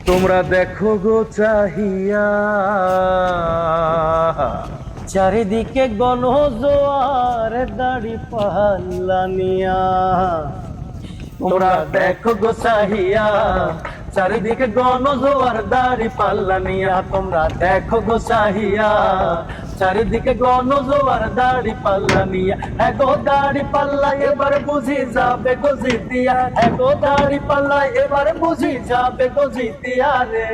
তোমরা দেখো গো চাহিয়া, চারিদিকে গণজোয়ার দাড়ি পাল্লা নিয়া। তোমরা দেখো গো চাহিয়া, চারিদিকে গণজোয়ার দাড়ি পাল্লা নিয়া। তোমরা দেখো গো চাহিয়া, চারিদিকে গণজোয়ার দাড়ি পাল্লা নিয়া। এগো দাড়ি পাল্লা এবার বুঝি যাবে গো জিতিয়া, এগো দাড়ি পাল্লা এবার বুঝি যাবে গো জিতিয়া রে।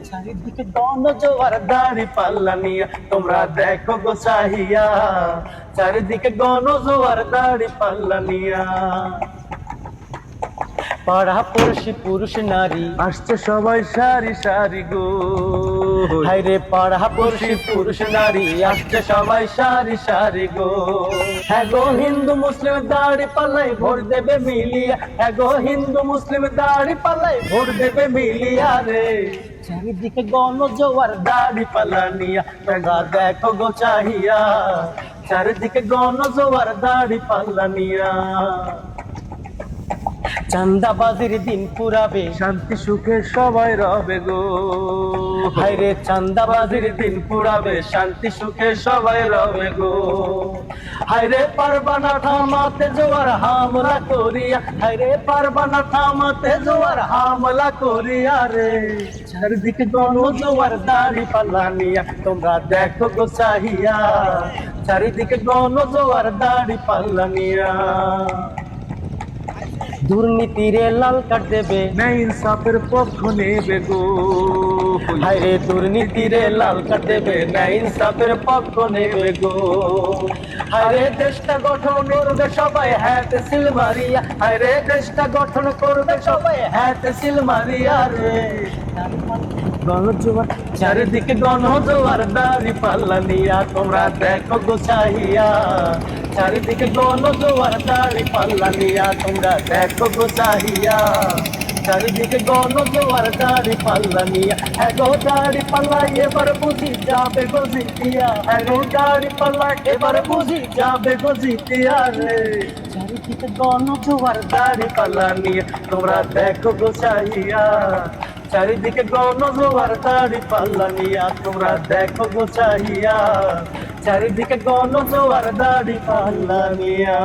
চারিদিকে গণজোয়ার দাড়ি পাল্লা নিয়া। তোমরা দেখো গো চাহিয়া, চারিদিকে গণজোয়ার দাড়ি পাল্লা নিয়া। পাড়া পড়শি পুরুষ নারী আসছে সবাই সারি সারি গো, হায়রে পাড়া পড়শি পড়শি পুরুষ নারী আসছে সবাই সারি সারি গো। হ্যাঁ গো হিন্দু মুসলিম দাড়ি পাল্লাই ভোট দেবে মিলিয়া, হ্যাঁ গো হিন্দু মুসলিম দাড়ি পাল্লাই ভোট দেবে মিলিয়া রে। চারিদিকে গণজোয়ার দাড়ি পাল্লা নিয়া। তোমরা দেখো গো চাহিয়া, চারিদিকে গণজোয়ার দাড়ি পাল্লা নিয়া। চান্দাবাজির দিন পুরাবে শান্তি সুখে সবাই রবে গো, হায়রে চান্দাবাজির চাঁদাবাজির দিন পুরাবে শান্তি সুখে সবাই রবে গো। হায়রে পারবানা থামাতে জোয়ার হামলা করিয়া, হায়রে পারবানা থামাতে জোয়ার হামলা করিয়া রে। চারিদিকে গণজোয়ার দাড়ি পাল্লা নিয়া। তোমরা দেখো গো চাহিয়া, চারিদিকে গণজোয়ার দাড়ি পাল্লা নিয়া। দুর্নীতিরে লাল কাট দেবে ন্যায় ইনসাফের পক্ষ নেবে গো, হায়রে দুর্নীতিরে লাল কাট দেবে ন্যায় ইনসাফের পক্ষ নেবে গো। হায়রে দেশটা গঠন করবে সবাই হাতে সিল মারিয়া, হায়রে দেশটা গঠন করবে সবাই হাতে সিল মারিয়া রে। গণজোয়ার চারিদিকে গণজোয়ার দাড়ি পাল্লা নিয়া। তোমরা দেখো গো চাহিয়া, চারিদিকে গণজোয়ার দাড়ি পাল্লা নিয়া। তোমরা দেখো গো চাহিয়া, চারিদিকে গণজোয়ার দাড়ি পাল্লা নিয়া। এগো দাড়ি পাল্লা এবার বুঝি যাবে গো জিতিয়া, এগো দাড়ি পাল্লা এবার বুঝি যাবে গো জিতিয়া রে। চারিদিকে গণজোয়ার দাড়ি পাল্লা নিয়া। তোমরা দেখো গো চাহিয়া, চারিদিকে গণজোয়ার দাড়ি পাল্লা নিয়া। তোমরা দেখো গো চাহিয়া, চারিদিকে গণজোয়ার দাড়ি পাল্লা নিয়া।